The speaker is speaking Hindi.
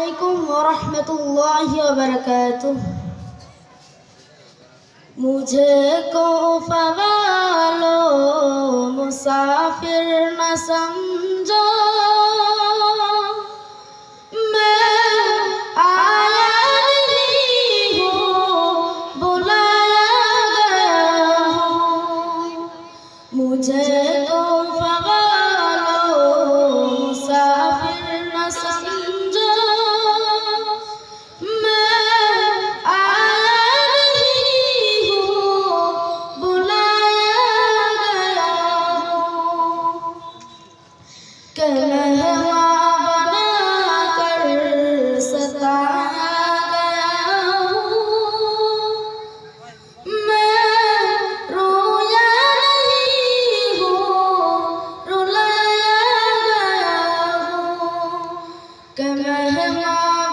अस्सलामुअलैकुम वरहमतुल्लाहि वबरकातुह। मुझे को फवालो मुसाफिर न समझो, मैं आया नहीं हूँ, बुलाया गया हूँ। मुझे को फवालो मुसाफिर न समझो, मैं आया नहीं हूँ, बुलाया गया हूँ। कि मेहमान बनाकर सताया गया हूँ, मैं रोया नहीं हूँ, रुलाया गया हूँ। कि मेहमान